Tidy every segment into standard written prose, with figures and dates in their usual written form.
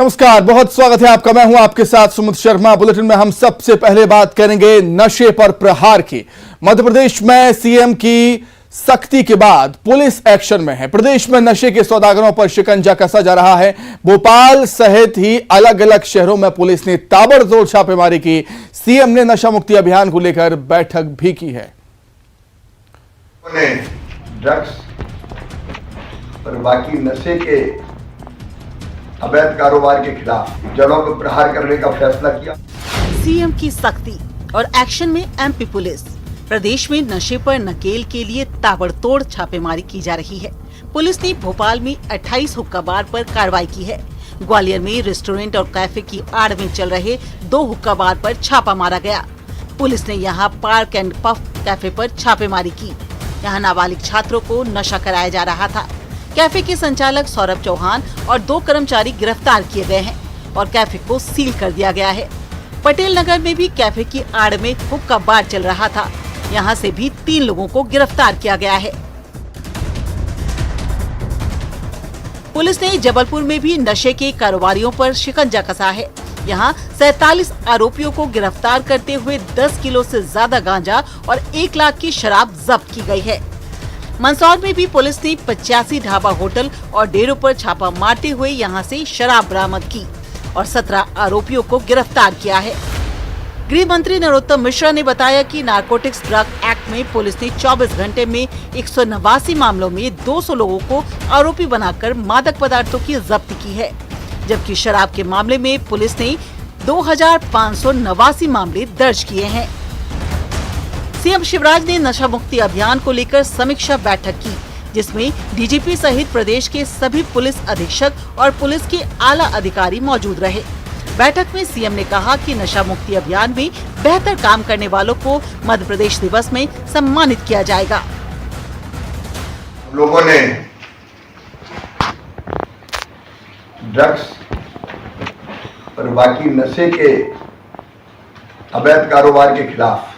नमस्कार, बहुत स्वागत है आपका। मैं हूं आपके साथ सुमित शर्मा। बुलेटिन में हम सबसे पहले बात करेंगे नशे पर प्रहार की। मध्य प्रदेश में सीएम की सख्ती के बाद पुलिस एक्शन में है। प्रदेश में नशे के सौदागरों पर शिकंजा कसा जा रहा है। भोपाल सहित ही अलग अलग शहरों में पुलिस ने ताबड़तोड़ छापेमारी की। सीएम ने नशा मुक्ति अभियान को लेकर बैठक भी की है। ड्रग्स और बाकी नशे के अवैध कारोबार के खिलाफ जड़ों पर प्रहार करने का फैसला किया। सीएम की सख्ती और एक्शन में एमपी पुलिस। प्रदेश में नशे पर नकेल के लिए ताबड़तोड़ छापेमारी की जा रही है। पुलिस ने भोपाल में 28 हुक्का बार पर कार्रवाई की है। ग्वालियर में रेस्टोरेंट और कैफे की आड़ में चल रहे 2 हुक्का बार पर छापा मारा गया। पुलिस ने यहां पार्क एंड पफ कैफे पर छापेमारी की। यहां नाबालिग छात्रों को नशा कराया जा रहा था। कैफे के संचालक सौरभ चौहान और 2 कर्मचारी गिरफ्तार किए गए हैं और कैफे को सील कर दिया गया है। पटेल नगर में भी कैफे की आड़ में हुक्का बार चल रहा था। यहां से भी 3 लोगों को गिरफ्तार किया गया है। पुलिस ने जबलपुर में भी नशे के कारोबारियों पर शिकंजा कसा है। यहां 47 आरोपियों को गिरफ्तार करते हुए 10 किलो से ज्यादा गांजा और 1 लाख की शराब जब्त की गई है। मंदसौर में भी पुलिस ने 85 ढाबा, होटल और डेरों पर छापा मारते हुए यहां से शराब बरामद की और 17 आरोपियों को गिरफ्तार किया है। गृह मंत्री नरोत्तम मिश्रा ने बताया कि नारकोटिक्स ड्रग एक्ट में पुलिस ने 24 घंटे में 189 मामलों में 200 लोगों को आरोपी बनाकर मादक पदार्थों की जब्ती की है, जबकि शराब के मामले में पुलिस ने 2589 मामले दर्ज किए हैं। सीएम शिवराज ने नशा मुक्ति अभियान को लेकर समीक्षा बैठक की, जिसमें डीजीपी सहित प्रदेश के सभी पुलिस अधीक्षक और पुलिस के आला अधिकारी मौजूद रहे। बैठक में सीएम ने कहा कि नशा मुक्ति अभियान में बेहतर काम करने वालों को मध्य प्रदेश दिवस में सम्मानित किया जाएगा। लोगों ने ड्रग्स और बाकी नशे के अवैध कारोबार के खिलाफ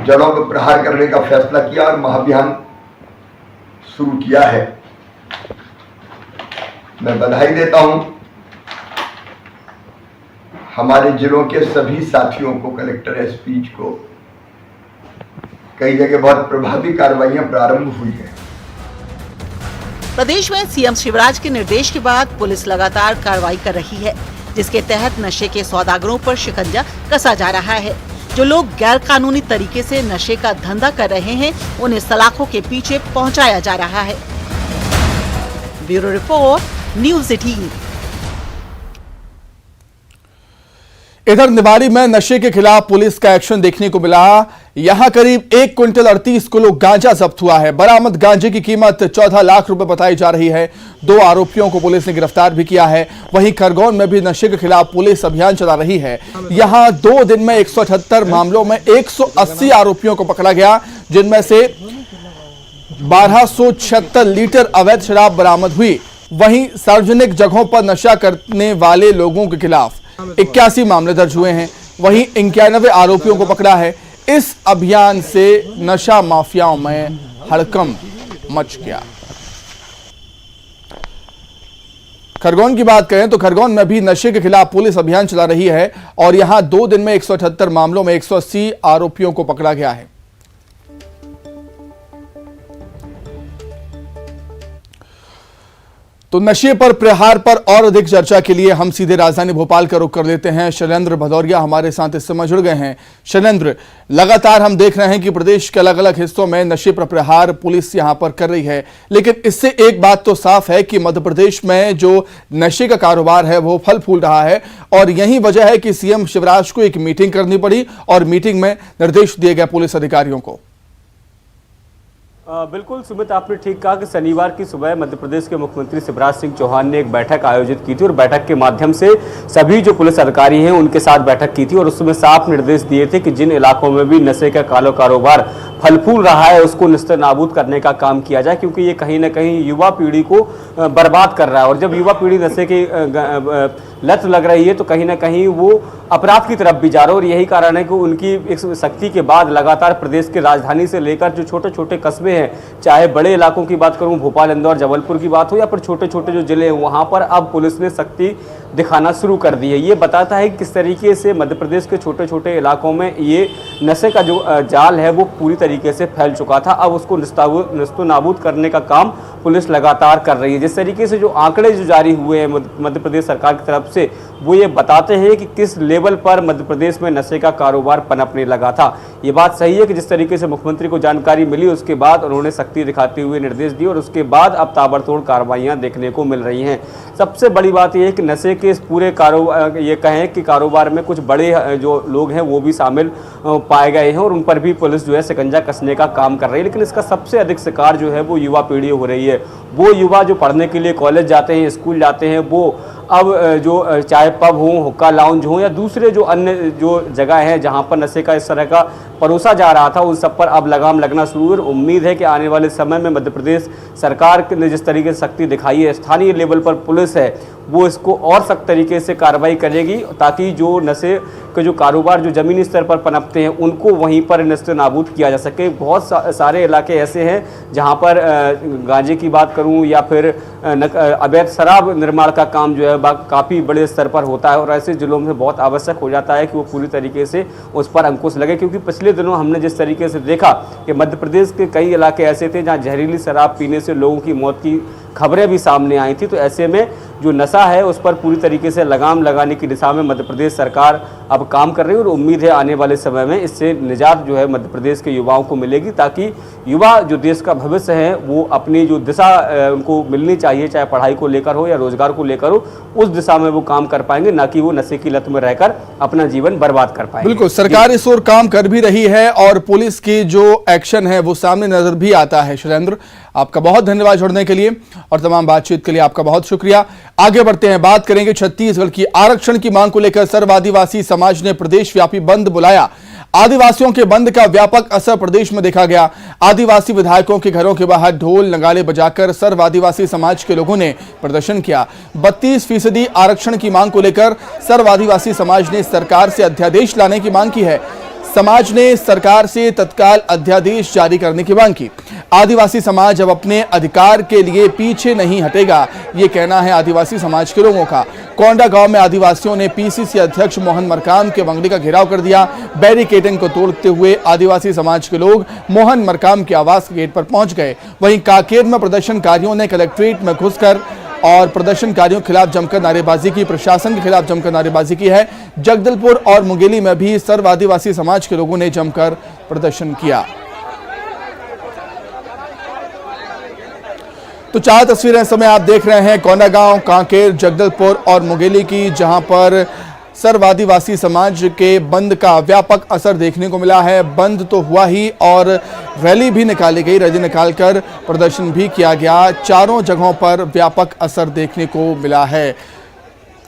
जड़ों पर प्रहार करने का फैसला किया और महाअभियान शुरू किया है। मैं बधाई देता हूं हमारे जिलों के सभी साथियों को, कलेक्टर, एसपी को। कई जगह बहुत प्रभावी कार्रवाइयां प्रारंभ हुई है। प्रदेश में सीएम शिवराज के निर्देश के बाद पुलिस लगातार कार्रवाई कर रही है, जिसके तहत नशे के सौदागरों पर शिकंजा कसा जा रहा है। जो लोग गैर कानूनी तरीके से नशे का धंधा कर रहे हैं, उन्हें सलाखों के पीछे पहुंचाया जा रहा है। Bureau report, news 18। इधर निवाड़ी में नशे के खिलाफ पुलिस का एक्शन देखने को मिला। यहां करीब 1 क्विंटल 38 किलो गांजा जब्त हुआ है। बरामद गांजे की कीमत 14 लाख रुपए बताई जा रही है। 2 आरोपियों को पुलिस ने गिरफ्तार भी किया है। वहीं खरगोन में भी नशे के खिलाफ पुलिस अभियान चला रही है। यहां 2 दिन में 178 मामलों में 180 आरोपियों को पकड़ा गया, जिनमें से 1276 लीटर अवैध शराब बरामद हुई। वहीं सार्वजनिक जगहों पर नशा करने वाले लोगों के खिलाफ 81 मामले दर्ज हुए हैं। वहीं 91 आरोपियों को पकड़ा है। इस अभियान से नशा माफियाओं में हड़कंप मच गया। खरगोन की बात करें तो खरगोन में भी नशे के खिलाफ पुलिस अभियान चला रही है और यहां 2 दिन में 178 मामलों में 180 आरोपियों को पकड़ा गया है। तो नशे पर प्रहार पर और अधिक चर्चा के लिए हम सीधे राजधानी भोपाल का रुख कर लेते हैं। शैलेंद्र भदौरिया हमारे साथ इस समय जुड़ गए हैं। शैलेंद्र, लगातार हम देख रहे हैं कि प्रदेश के अलग अलग हिस्सों में नशे पर प्रहार पुलिस यहां पर कर रही है, लेकिन इससे एक बात तो साफ है कि मध्य प्रदेश में जो नशे का कारोबार है वो फल फूल रहा है और यही वजह है कि सीएम शिवराज को एक मीटिंग करनी पड़ी और मीटिंग में निर्देश दिए गए पुलिस अधिकारियों को। बिल्कुल सुमित, आपने ठीक कहा कि शनिवार की सुबह मध्य प्रदेश के मुख्यमंत्री शिवराज सिंह चौहान ने एक बैठक आयोजित की थी और बैठक के माध्यम से सभी जो पुलिस अधिकारी हैं उनके साथ बैठक की थी और उसमें साफ निर्देश दिए थे कि जिन इलाकों में भी नशे का कारोबार फल फूल रहा है उसको निस्तर नाबूद करने का काम किया जाए, क्योंकि ये कहीं ना कहीं युवा पीढ़ी को बर्बाद कर रहा है। और जब युवा पीढ़ी नशे के लत लग रही है तो कहीं ना कहीं वो अपराध की तरफ भी जा रहे हैं। और यही कारण है कि उनकी इस सख्ती के बाद लगातार प्रदेश के राजधानी से लेकर जो छोटे छोटे कस्बे हैं, चाहे बड़े इलाकों की बात करूं, भोपाल, इंदौर, जबलपुर की बात हो, या फिर छोटे छोटे जो जिले हैं, वहां पर अब पुलिस ने सख्ती दिखाना शुरू कर दी है। ये बताता है कि किस तरीके से मध्य प्रदेश के छोटे छोटे इलाकों में ये नशे का जो जाल है वो पूरी तरीके से फैल चुका था। अब उसको निस्तो नाबूद करने का काम पुलिस लगातार कर रही है। जिस तरीके से जो आंकड़े जो जारी हुए हैं मध्य प्रदेश सरकार की तरफ से, वो ये बताते हैं कि किस लेवल पर मध्य प्रदेश में नशे का कारोबार पनपने लगा था। ये बात सही है कि जिस तरीके से मुख्यमंत्री को जानकारी मिली उसके बाद उन्होंने सख्ती दिखाते हुए निर्देश दिए और उसके बाद अब ताबड़तोड़ कार्रवाइयां देखने को मिल रही हैं। सबसे बड़ी बात यह है कि नशे के इस पूरे कारोबार, ये कहें कि कारोबार में कुछ बड़े जो लोग हैं वो भी शामिल पाए गए हैं और उन पर भी पुलिस जो है शिकंजा कसने का काम कर रही है। लेकिन इसका सबसे अधिक शिकार जो है वो युवा पीढ़ी हो रही है। वो युवा जो पढ़ने के लिए कॉलेज जाते हैं, स्कूल जाते हैं, वो अब जो चाहे पब हो, हुक्का लाउंज हो, या दूसरे जो अन्य जो जगह है जहां पर नशे का इस तरह का परोसा जा रहा था, उन सब पर अब लगाम लगना शुरू है। उम्मीद है कि आने वाले समय में मध्य प्रदेश सरकार ने जिस तरीके से सख्ती दिखाई है, स्थानीय लेवल पर पुलिस है वो इसको और सख्त तरीके से कार्रवाई करेगी, ताकि जो नशे के जो कारोबार जो ज़मीनी स्तर पर पनपते हैं उनको वहीं पर नस्ते नाबूद किया जा सके। बहुत सारे इलाके ऐसे हैं जहां पर गांजे की बात करूं या फिर अवैध शराब निर्माण का काम जो है काफ़ी बड़े स्तर पर होता है और ऐसे जिलों में बहुत आवश्यक हो जाता है कि वो पूरी तरीके से उस पर अंकुश लगे। क्योंकि पिछले दिनों हमने जिस तरीके से देखा कि मध्य प्रदेश के कई इलाके ऐसे थे जहाँ जहरीली शराब पीने से लोगों की मौत की खबरें भी सामने आई थी। तो ऐसे में जो नशा है उस पर पूरी तरीके से लगाम लगाने की दिशा में मध्य प्रदेश सरकार अब काम कर रही है और उम्मीद है आने वाले समय में इससे निजात जो है मध्य प्रदेश के युवाओं को मिलेगी, ताकि युवा जो देश का भविष्य है वो अपनी जो दिशा उनको मिलनी चाहिए, चाहे पढ़ाई को लेकर हो या रोजगार को लेकर हो, उस दिशा में वो काम कर पाएंगे, ना कि वो नशे की लत में रहकर अपना जीवन बर्बाद कर पाएंगे। बिल्कुल, सरकार इस ओर काम कर भी रही है और पुलिस की जो एक्शन है वो सामने नजर भी आता है। शैलेंद्र, आपका बहुत धन्यवाद जुड़ने के लिए और तमाम बातचीत के लिए आपका बहुत शुक्रिया। आगे बढ़ते हैं, बात करेंगे छत्तीसगढ़ की। आरक्षण की मांग को लेकर सर्व आदिवासी समाज ने प्रदेश व्यापी बंद बुलाया। आदिवासियों के बंद का व्यापक असर प्रदेश में देखा गया। आदिवासी विधायकों के घरों के बाहर ढोल नगाड़े बजाकर सर्व आदिवासी समाज के लोगों ने प्रदर्शन किया। 32% आरक्षण की मांग को लेकर सर्व आदिवासी समाज ने सरकार से अध्यादेश लाने की मांग की है। समाज ने सरकार से तत्काल अध्यादेश जारी करने की मांग की। आदिवासी समाज अब अपने अधिकार के लिए पीछे नहीं हटेगा, ये कहना है आदिवासी समाज के लोगों का। कोंडागांव में आदिवासियों ने पीसीसी अध्यक्ष मोहन मरकाम के बंगले का घेराव कर दिया। बैरिकेडिंग को तोड़ते हुए आदिवासी समाज के लोग मोहन मरकाम के आवास के गेट पर पहुंच गए। वहीं कांकेर में प्रदर्शनकारियों ने कलेक्ट्रेट में घुसकर और प्रदर्शनकारियों के खिलाफ जमकर नारेबाजी की, प्रशासन के खिलाफ जमकर नारेबाजी की है। जगदलपुर और मुंगेली में भी सर्व आदिवासी समाज के लोगों ने जमकर प्रदर्शन किया। तो 4 तस्वीरें इस समय आप देख रहे हैं कोंडागांव, कांकेर, जगदलपुर और मुंगेली की, जहां पर सर्व आदिवासी समाज के बंद का व्यापक असर देखने को मिला है। बंद तो हुआ ही और रैली भी निकाली गई, रैली निकालकर प्रदर्शन भी किया गया। चारों जगहों पर व्यापक असर देखने को मिला है।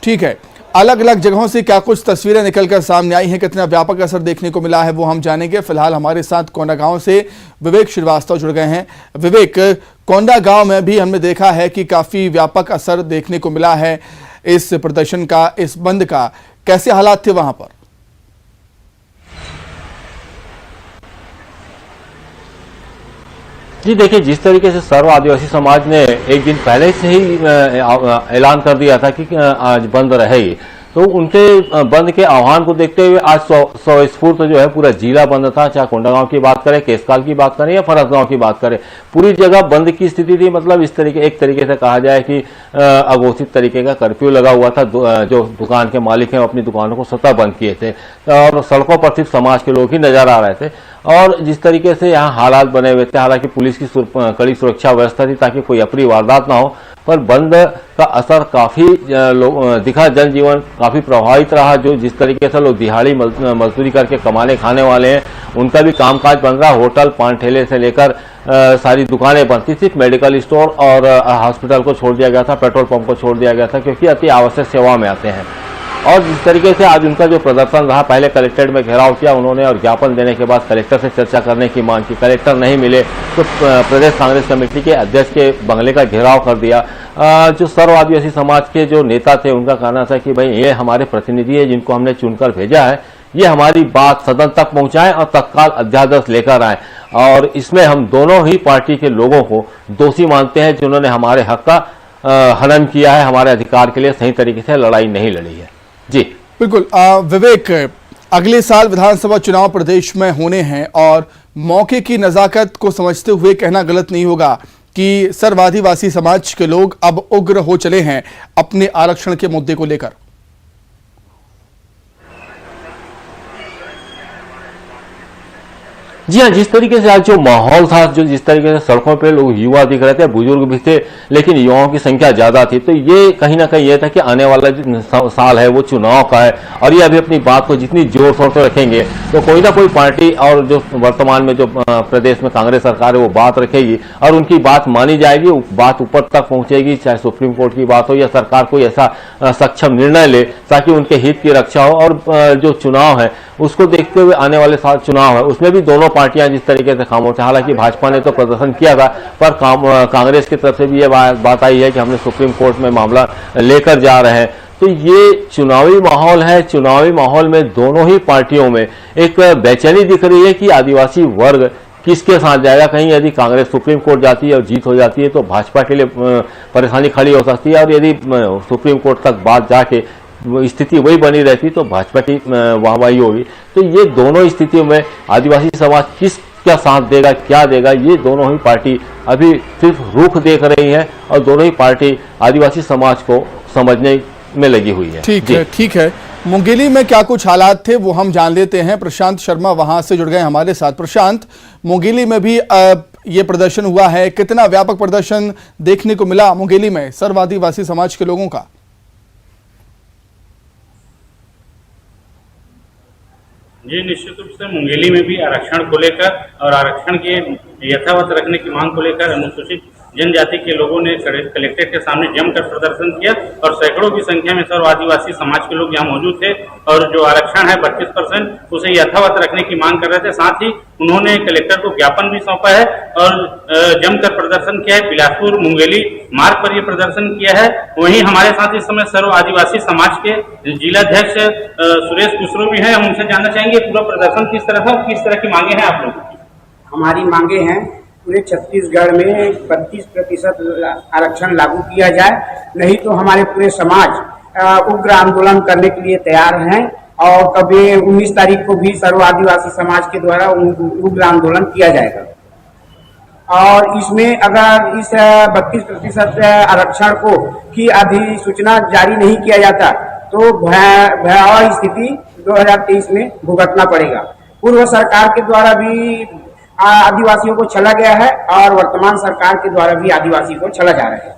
ठीक है, अलग अलग जगहों से क्या कुछ तस्वीरें निकलकर सामने आई हैं, कितना व्यापक असर देखने को मिला है वो हम जानेंगे। फिलहाल हमारे साथ कोंडागांव से विवेक श्रीवास्तव जुड़ गए हैं। विवेक, कोंडागांव में भी हमने देखा है कि काफी व्यापक असर देखने को मिला है इस प्रदर्शन का, इस बंद का। कैसे हालात थे वहां पर? जी देखिए, जिस तरीके से सर्व आदिवासी समाज ने एक दिन पहले से ही ऐलान कर दिया था कि आज बंद रहेगी, तो उनके बंद के आह्वान को देखते हुए आज स्वस्फूर्त जो है पूरा जिला बंद था। चाहे कोंडागांव की बात करें, केसकाल की बात करें या फरसगांव की बात करें, पूरी जगह बंद की स्थिति थी। मतलब इस तरीके, एक तरीके से कहा जाए कि अघोषित तरीके का कर्फ्यू लगा हुआ था। जो दुकान के मालिक हैं अपनी दुकानों को स्वतः बंद किए थे और सड़कों पर सिर्फ समाज के लोग ही नजर आ रहे थे। और जिस तरीके से यहाँ हालात बने हुए थे, हालांकि पुलिस की कड़ी सुरक्षा व्यवस्था थी ताकि कोई अप्रिय वारदात ना हो, पर बंद का असर काफी दिखा। जनजीवन काफी प्रभावित रहा। जो जिस तरीके से लोग दिहाड़ी मजदूरी करके कमाने खाने वाले हैं, उनका भी कामकाज बंद रहा। होटल, पान ठेले से लेकर सारी दुकानें बंद थी। सिर्फ मेडिकल स्टोर और हॉस्पिटल को छोड़ दिया गया था, पेट्रोल पंप को छोड़ दिया गया था, क्योंकि अति आवश्यक सेवा में आते हैं। और जिस तरीके से आज उनका जो प्रदर्शन रहा, पहले कलेक्ट्रेट में घेराव किया उन्होंने और ज्ञापन देने के बाद कलेक्टर से चर्चा करने की मांग की, कलेक्टर नहीं मिले तो प्रदेश कांग्रेस कमेटी के अध्यक्ष के बंगले का घेराव कर दिया। जो सर्व आदिवासी समाज के जो नेता थे उनका कहना था कि भाई ये हमारे प्रतिनिधि है जिनको हमने चुनकर भेजा है, ये हमारी बात सदन तक पहुंचाएं और तत्काल अध्यादेश लेकर आए। और इसमें हम दोनों ही पार्टी के लोगों को दोषी मानते हैं जिन्होंने हमारे हक का हनन किया है, हमारे अधिकार के लिए सही तरीके से लड़ाई नहीं लड़ी है। जी बिल्कुल। विवेक, अगले साल विधानसभा चुनाव प्रदेश में होने हैं और मौके की नजाकत को समझते हुए कहना गलत नहीं होगा कि सर्व आदिवासी समाज के लोग अब उग्र हो चले हैं अपने आरक्षण के मुद्दे को लेकर। जी हाँ, जिस तरीके से आज जो माहौल था, जो जिस तरीके से सड़कों पे लोग युवा दिख रहे थे, बुजुर्ग भी थे, लेकिन युवाओं की संख्या ज्यादा थी, तो ये कहीं ना कहीं ये था कि आने वाला जो साल है वो चुनाव का है और ये अभी अपनी बात को जितनी जोर शोर से रखेंगे तो कोई ना कोई पार्टी और जो वर्तमान में जो प्रदेश में कांग्रेस सरकार है वो बात रखेगी और उनकी बात मानी जाएगी, बात ऊपर तक पहुंचेगी, चाहे सुप्रीम कोर्ट की बात हो या सरकार कोई ऐसा सक्षम निर्णय ले ताकि उनके हित की रक्षा हो। और जो चुनाव है उसको देखते हुए आने वाले साल चुनाव है उसमें भी दोनों पार्टियां जिस तरीके से खामोश है, हालांकि भाजपा ने तो प्रदर्शन किया था पर कांग्रेस की तरफ से भी ये बात आई है कि हमने सुप्रीम कोर्ट में मामला लेकर जा रहे हैं। तो ये चुनावी माहौल है, चुनावी माहौल में दोनों ही पार्टियों में एक बेचैनी दिख रही है कि आदिवासी वर्ग किसके साथ जाएगा। कहीं यदि कांग्रेस सुप्रीम कोर्ट जाती है और जीत हो जाती है तो भाजपा के लिए परेशानी खड़ी हो सकती है और यदि सुप्रीम कोर्ट तक बात जाके स्थिति वही बनी रहती तो भाजपा की वाहवाही होगी। तो ये दोनों स्थितियों में आदिवासी समाज किसका साथ देगा, क्या देगा, ये दोनों ही पार्टी अभी सिर्फ रुख देख रही है और दोनों ही पार्टी आदिवासी समाज को समझने में लगी हुई है। ठीक है। मुंगेली में क्या कुछ हालात थे वो हम जान लेते हैं। प्रशांत शर्मा वहां से जुड़ गए हमारे साथ। प्रशांत, मुंगेली में भी ये प्रदर्शन हुआ है, कितना व्यापक प्रदर्शन देखने को मिला मुंगेली में सर्व आदिवासी समाज के लोगों का? जी, निश्चित रूप से मुंगेली में भी आरक्षण को लेकर और आरक्षण के यथावत रखने की मांग को लेकर अनुसूचित जनजाति के लोगों ने कलेक्ट्रेट के सामने जमकर प्रदर्शन किया और सैकड़ों की संख्या में सर्व आदिवासी समाज के लोग यहाँ मौजूद थे और जो आरक्षण है 32% उसे यथावत रखने की मांग कर रहे थे। साथ ही उन्होंने कलेक्टर को ज्ञापन भी सौंपा है और जमकर प्रदर्शन किया है। बिलासपुर मुंगेली मार्ग पर यह प्रदर्शन किया है। वहीं हमारे साथ इस समय सर्व आदिवासी समाज के जिलाध्यक्ष सुरेश कुशरू भी हैं। हम उनसे जानना चाहेंगे पूरा प्रदर्शन किस तरह था और किस तरह की मांगे हैं आप लोगों की? हमारी मांगे हैं पूरे छत्तीसगढ़ में 32% आरक्षण लागू किया जाए, नहीं तो हमारे पूरे समाज उग्र आंदोलन करने के लिए तैयार हैं और कभी 19 तारीख को भी सर्व आदिवासी समाज के द्वारा उग्र आंदोलन किया जाएगा। और इसमें अगर इस 32% आरक्षण को की अधिसूचना जारी नहीं किया जाता तो भयावह स्थिति 2023 में भुगतना पड़ेगा। पूर्व सरकार के द्वारा भी आदिवासियों को छला गया है और वर्तमान सरकार के द्वारा भी आदिवासी को छला जा रहा है।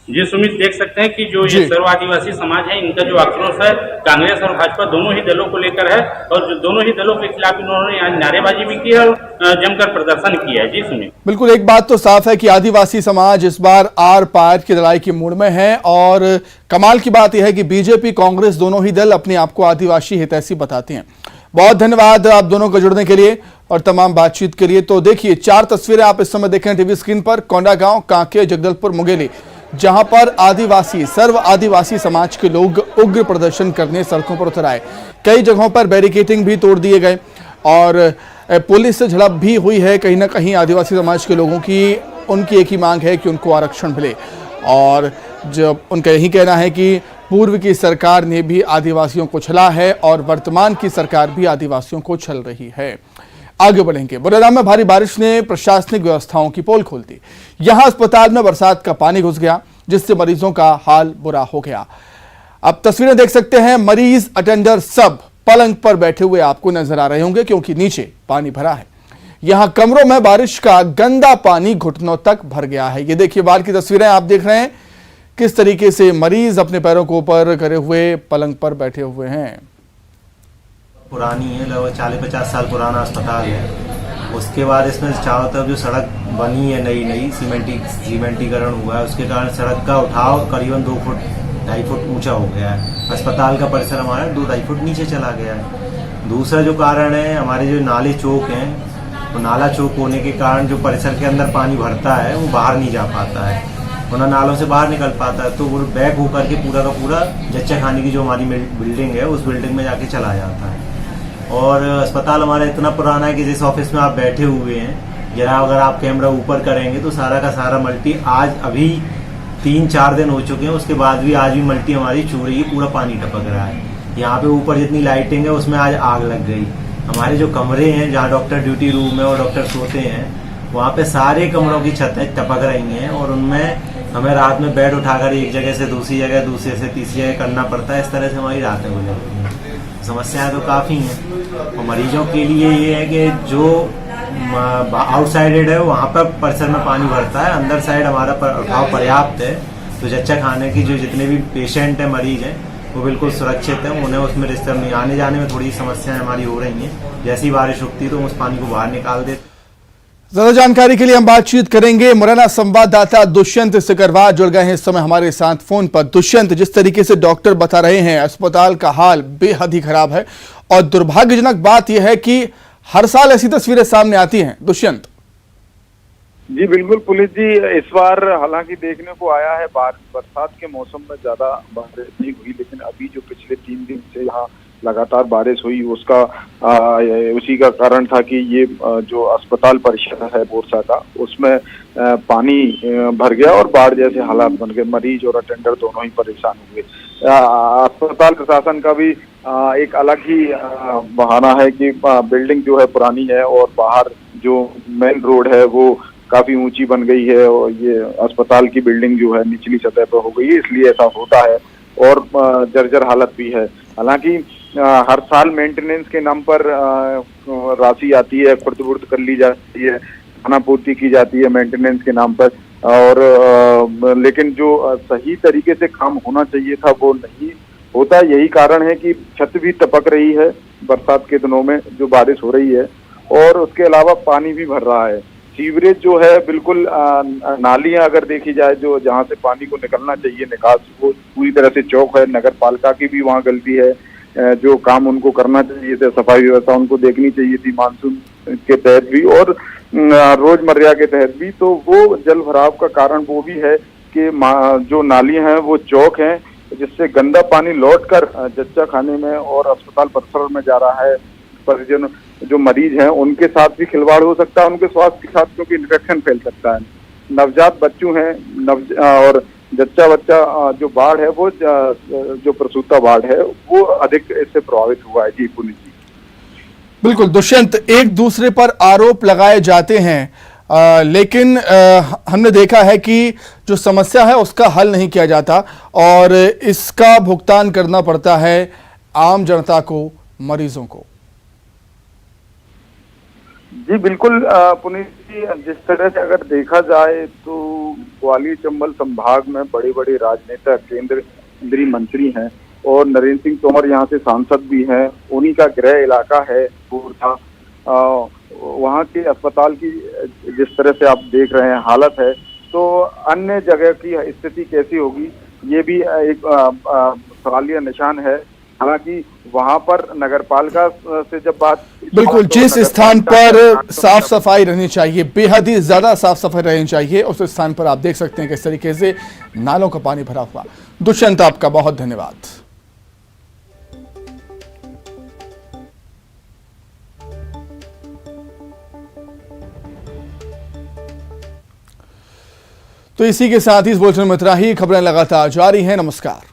जी सुमित, देख सकते हैं कि जो ये सर्व आदिवासी समाज है इनका जो आक्रोश है कांग्रेस और भाजपा दोनों ही दलों को लेकर है और जो दोनों ही दलों के खिलाफ इन्होंने आज नारेबाजी भी की और जमकर प्रदर्शन किया है। जी सुमित, बिल्कुल, एक बात तो साफ है कि आदिवासी समाज इस बार आर पार की लड़ाई की मूड में है और कमाल की बात यह है कि बीजेपी कांग्रेस दोनों ही दल अपने आप को आदिवासी हितैषी बताते हैं। बहुत धन्यवाद आप दोनों को जुड़ने के लिए और तमाम बातचीत के लिए। तो देखिए 4 तस्वीरें आप इस समय देख रहे हैं टीवी स्क्रीन पर। कोंडागांव, कांकेर, जगदलपुर, मुंगेली, जहां पर आदिवासी सर्व आदिवासी समाज के लोग उग्र प्रदर्शन करने सड़कों पर उतर आए। कई जगहों पर बैरिकेडिंग भी तोड़ दिए गए और पुलिस से झड़प भी हुई है। कहीं ना कहीं आदिवासी समाज के लोगों की उनकी एक ही मांग है कि उनको आरक्षण मिले और जब उनका यही कहना है कि पूर्व की सरकार ने भी आदिवासियों को छला है और वर्तमान की सरकार भी आदिवासियों को छल रही है। आगे बढ़ेंगे। बड़ौदा में भारी बारिश ने प्रशासनिक व्यवस्थाओं की पोल खोल दी। यहां अस्पताल में बरसात का पानी घुस गया जिससे मरीजों का हाल बुरा हो गया। अब तस्वीरें देख सकते हैं, मरीज, अटेंडर सब पलंग पर बैठे हुए आपको नजर आ रहे होंगे क्योंकि नीचे पानी भरा है। यहां कमरों में बारिश का गंदा पानी घुटनों तक भर गया है। ये देखिए बाहर की तस्वीरें आप देख रहे हैं किस तरीके से मरीज अपने पैरों को ऊपर करे हुए पलंग पर बैठे हुए हैं। पुरानी है, लगभग 40-50 साल पुराना अस्पताल है। उसके बाद इसमें चारों तरफ जो सड़क बनी है नई सीमेंटीकरण हुआ है, उसके कारण सड़क का उठाव करीबन 2 फुट 2.5 फुट ऊंचा हो गया है। अस्पताल का परिसर हमारा 2-2.5 फुट नीचे चला गया है। दूसरा जो कारण है, हमारे जो नाले चौक हैं, तो नाला चौक होने के कारण जो परिसर के अंदर पानी भरता है वो बाहर नहीं जा पाता है, वरना नालों से बाहर निकल पाता है, तो वो बैक होकर के पूरा का पूरा जच्चा खाने की जो हमारी बिल्डिंग है उस बिल्डिंग में जाके चला जाता है। और अस्पताल हमारा इतना पुराना है कि जिस ऑफिस में आप बैठे हुए हैं, जरा अगर आप कैमरा ऊपर करेंगे तो सारा का सारा मल्टी आज अभी 3-4 दिन हो चुके हैं, उसके बाद भी आज भी मल्टी हमारी चू रही है, पूरा पानी टपक रहा है। यहाँ पे ऊपर जितनी लाइटिंग है उसमें आज आग लग गई। हमारे जो कमरे हैं जहाँ डॉक्टर ड्यूटी रूम है और डॉक्टर सोते हैं, वहाँ पे सारे कमरों की छतें टपक रही हैं और उनमें हमें रात में बेड उठाकर एक जगह से दूसरी जगह, दूसरे से तीसरी जगह करना पड़ता है। इस तरह से हमारी रातें गुजरती हैं। समस्याएं तो काफ़ी हैं और मरीजों के लिए ये है कि जो आउटसाइडेड है वहाँ पर परिसर में पानी भरता है, अंदर साइड हमारा उठाव पर्याप्त है, तो जच्चा खाने की जो जितने भी पेशेंट हैं, मरीज हैं, वो बिल्कुल सुरक्षित है, उन्हें उसमें डिस्टर्ब नहीं। आने जाने में थोड़ी समस्याएं हमारी हो रही हैं, जैसी बारिश रुकती तो उस पानी को बाहर निकाल देते। ज्यादा जानकारी के लिए हम बातचीत करेंगे। मुरैना संवाददाता दुष्यंत सिकरवार जुड़ गए हैं इस समय हमारे साथ फोन पर। दुष्यंत, जिस तरीके से डॉक्टर बता रहे हैं अस्पताल का हाल बेहद ही खराब है और दुर्भाग्यजनक बात यह है कि हर साल ऐसी तस्वीरें सामने आती हैं। दुष्यंत जी बिल्कुल पुलिस जी, इस बार हालांकि देखने को आया है बरसात के मौसम में ज्यादा बारिश नहीं हुई, लेकिन अभी जो पिछले 3 दिन से यहाँ लगातार बारिश हुई उसका उसी का कारण था कि ये जो अस्पताल परिसर है बोरसा का, उसमें पानी भर गया और बाढ़ जैसे हालात बन गए। मरीज और अटेंडर दोनों ही परेशान हुए। अस्पताल प्रशासन का भी एक अलग ही बहाना है कि बिल्डिंग जो है पुरानी है और बाहर जो मेन रोड है वो काफी ऊंची बन गई है और ये अस्पताल की बिल्डिंग जो है निचली सतह पर हो गई है, इसलिए ऐसा होता है और जर्जर हालत भी है। हालांकि हर साल मेंटेनेंस के नाम पर राशि आती है, खुर्द-बुर्द कर ली जाती है, खानापूर्ति की जाती है मेंटेनेंस के नाम पर, और लेकिन जो सही तरीके से काम होना चाहिए था वो नहीं होता। यही कारण है कि छत भी टपक रही है बरसात के दिनों में जो बारिश हो रही है, और उसके अलावा पानी भी भर रहा है। सीवरेज जो है बिल्कुल नालियां अगर देखी जाए जो जहां से पानी को निकलना चाहिए निकास, वो पूरी तरह से चौक है। नगर पालिका की भी वहां गलती है, जो काम उनको करना चाहिए था, सफाई व्यवस्था उनको देखनी चाहिए थी मानसून के तहत भी और रोजमर्रा के तहत भी, तो वो जल भराव का कारण वो भी है कि जो नालियां हैं वो चौक हैं, जिससे गंदा पानी लौटकर जच्चा खाने में और अस्पताल परिसर में जा रहा है। परिजन जो मरीज हैं उनके साथ भी खिलवाड़ हो सकता है, उनके स्वास्थ्य के साथ, क्योंकि इन्फेक्शन फैल सकता है। नवजात बच्चों हैं और जच्चा बच्चा जो बाढ़ है वो जो प्रसूता बाढ़ है वो अधिक इससे प्रभावित हुआ है। जी पुलिस जी बिल्कुल। दुष्यंत, एक दूसरे पर आरोप लगाए जाते हैं, लेकिन हमने देखा है कि जो समस्या है उसका हल नहीं किया जाता और इसका भुगतान करना पड़ता है आम जनता को, मरीजों को। जी बिल्कुल पुनीत जी, जिस तरह से अगर देखा जाए तो ग्वालियर चंबल संभाग में बड़े बड़े राजनेता, केंद्रीय मंत्री हैं और नरेंद्र सिंह तोमर यहाँ से सांसद भी हैं, उन्हीं का गृह इलाका है बोरसा। वहाँ के अस्पताल की जिस तरह से आप देख रहे हैं हालत है, तो अन्य जगह की स्थिति कैसी होगी ये भी एक सवालिया निशान है। हालांकि वहां पर नगरपालिका से जब बात, बिल्कुल, जिस स्थान पर साफ सफाई रहनी चाहिए, बेहद ही ज्यादा साफ सफाई रहनी चाहिए, उस स्थान पर आप देख सकते हैं किस तरीके से नालों का पानी भरा हुआ। दुष्यंत, आपका बहुत धन्यवाद। तो इसी के साथ ही इस बुलेटिन में इतना ही। खबरें लगातार जारी हैं। नमस्कार।